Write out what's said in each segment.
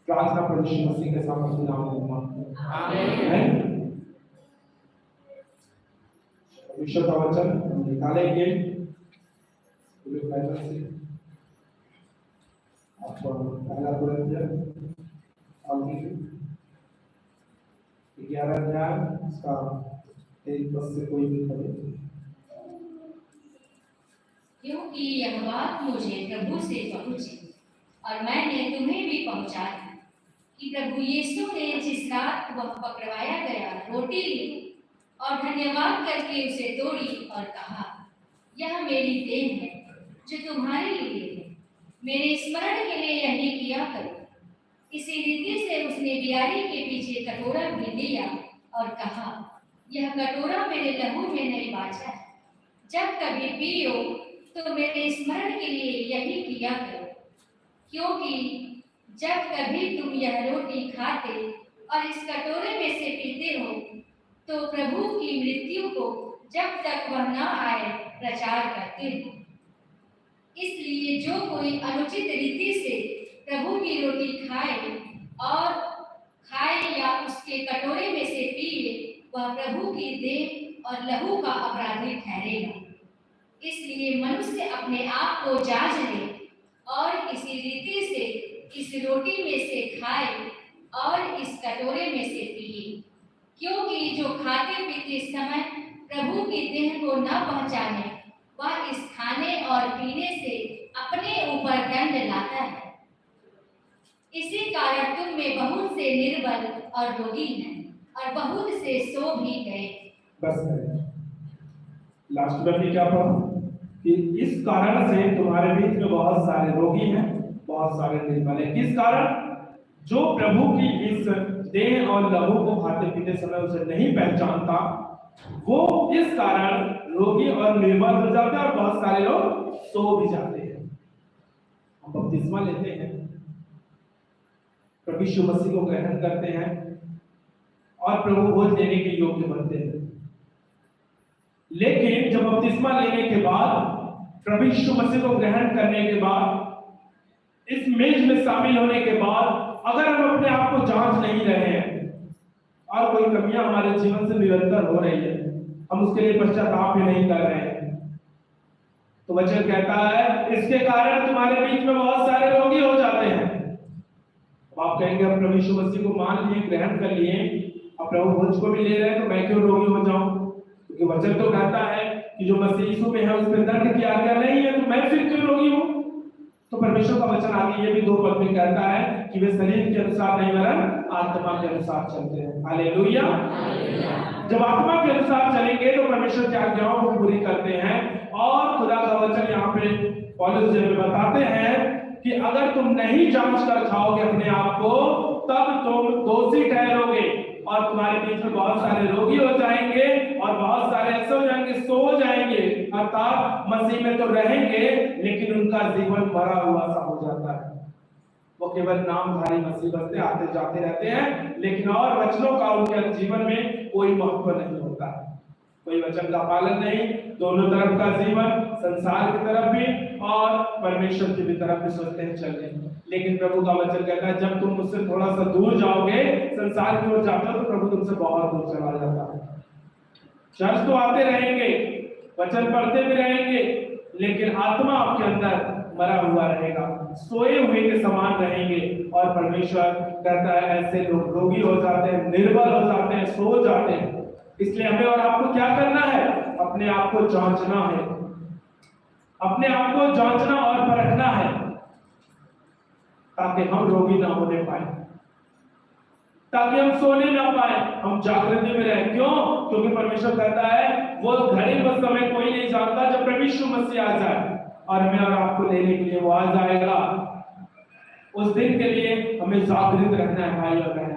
प्रार्थना प्रभु यीशु मसीह के साथ अपने नाम में मांगते हैं। आमीन। परमेश्वर का वचन निकालेंगे पूरे बाइबल से। आप पहला कुरिन्थियन 11 अध्याय इसका 1 पद से कोई भी पढ़े। क्योंकि यह बात मुझे प्रभु से पहुंची और मैंने तुम्हें भी पहुंचा दी कि प्रभु यीशु ने जिस रात वह पकड़वाया गया रोटी ली और धन्यवाद करके उसे तोड़ी और कहा, यह मेरी देह है जो तुम्हारे लिए है, मेरे स्मरण के लिए यही किया करो। इसी रीति से उसने बियारी के पीछे कटोरा भी लिया और कहा, यह कटोरा मेरे लहू में नहीं बाझा है, जब कभी पियो तो मेरे स्मरण के लिए यही किया करो। क्योंकि जब कभी तुम यह रोटी खाते और इस कटोरे में से पीते हो तो प्रभु की मृत्यु को जब तक वह न आए प्रचार करते हो। इसलिए जो कोई अनुचित रीति से प्रभु की रोटी खाए या उसके कटोरे में से पिए, वह प्रभु की देह और लहू का अपराधी ठहरेगा। इसलिए मनुष्य अपने आप को जांच ले और इसी रीति से इस रोटी में से खाए और इस कटोरे में से पिए। क्योंकि जो खाते पीते समय प्रभु की देह को न पहचाने, वह इस खाने और पीने से अपने ऊपर दंड लाता है। इसी कारण तुम में बहुत से निर्बल और रोगी हैं और बहुत से सो भी गए। बस लास्ट में क्या पढ़ा कि इस कारण से तुम्हारे बीच में बहुत सारे रोगी हैं, बहुत सारे निर्बल हैं। किस कारण? जो प्रभु की इस देह और लहू को खाते पीते समय उसे नहीं पहचानता, वो इस कारण रोगी और निर्बल हो जाते हैं और बहुत सारे लोग सो भी जाते हैं। हम बपतिस्मा लेते हैं, प्रभु यीशु मसीह को ग्रहण करते हैं और प्रभु भोज देने के योग्य बनते हैं। लेकिन जब बपतिस्मा लेने के बाद, प्रभु यीशु मसीह को ग्रहण करने के बाद, इस मेज में शामिल होने के बाद, अगर हम अपने आप को जांच नहीं रहे हैं और कोई कमियां हमारे जीवन से निरंतर हो रही है, हम उसके लिए पश्चाताप भी नहीं कर रहे हैं, तो वचन कहता है इसके कारण तुम्हारे बीच में बहुत सारे रोगी हो जाते हैं। आप कहेंगे अब प्रभु यीशु मसीह को मान लिए, ग्रहण कर लिए, अब प्रभु भोज को भी ले रहे हैं, तो मैं क्यों रोगी हो जाऊं? क्योंकि वचन तो कहता है कि जो मसीह यीशु में है उसमें दर्द की आज्ञा नहीं है, तो मैं फिर क्यों रोगी हूं? तो परमेश्वर का वचन आगे ये भी 2 पद में कहता है कि वे शरीर के अनुसार नहीं वरन आत्मा के अनुसार चलते हैं। हालेलुया। जब आत्मा के अनुसार चलेंगे तो परमेश्वर की आज्ञाओं को पूरी करते हैं। और खुदा का वचन यहाँ पे पौलुस जी में बताते हैं कि अगर तुम नहीं जांच कर खाओगे अपने आप को, तब तुम दोषी ठहरोगे और तुम्हारे बीच में बहुत सारे रोगी हो जाएंगे और बहुत सारे ऐसे हो जाएंगे, सो जाएंगे, अर्थात मसीह में तो रहेंगे लेकिन उनका जीवन मरा हुआ सा हो जाता है। वो केवल नामधारी मसीह बनते आते जाते रहते हैं, लेकिन और वचनों का उनके जीवन में कोई महत्व नहीं होता है, कोई वचन का पालन नहीं। दोनों तरफ का जीवन, संसार की तरफ भी और परमेश्वर की भी तरफ भी सोचते हैं चलने। लेकिन प्रभु का वचन कहता है जब तुम मुझसे थोड़ा सा दूर जाओगे, संसार की ओर जाते हो, तो प्रभु तुमसे बहुत दूर चला जाता है। चर्च तो आते रहेंगे, वचन पढ़ते भी रहेंगे, लेकिन आत्मा आपके अंदर मरा हुआ रहेगा, सोए हुए के समान रहेंगे। और परमेश्वर कहता है ऐसे लोग रोगी हो जाते हैं, निर्बल हो जाते हैं, सो जाते हैं। इसलिए हमें और आपको क्या करना है? अपने आप को जांचना है, अपने आप को जांचना और परखना है, ताकि हम रोगी ना होने पाए, ताकि हम सोने ना पाए, हम जागृति में रहे। क्यों? क्योंकि परमेश्वर कहता है वो घड़ी व समय कोई नहीं जानता, जब प्रभु यीशु मसीह आ जाए और हमें और आपको लेने के लिए वो आ जाएगा। उस दिन के लिए हमें जागृत रहना है भाई और बहन,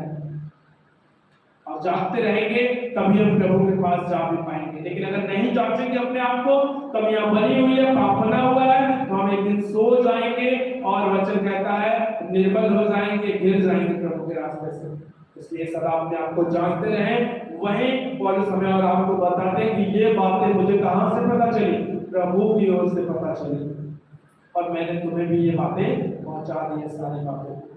और जागते रहेंगे तभी हम प्रभु के पास जा भी पाएंगे। लेकिन अगर नहीं जांचेंगे अपने आप को, कमियां बनी हुई है, पाप बना हुआ है, तो हम एक दिन सो जाएंगे और वचन कहता है निर्बल हो जाएंगे, गिर जाएंगे प्रभु के रास्ते से। इसलिए सदा अपने आप को जांचते रहें। वहीं पौलुस हमें और आपको बताते हैं कि ये बातें मुझे कहां से पता चली? प्रभु की ओर से पता चली, और मैंने तुम्हें भी ये बातें पहुंचा दी है, सारी बातें।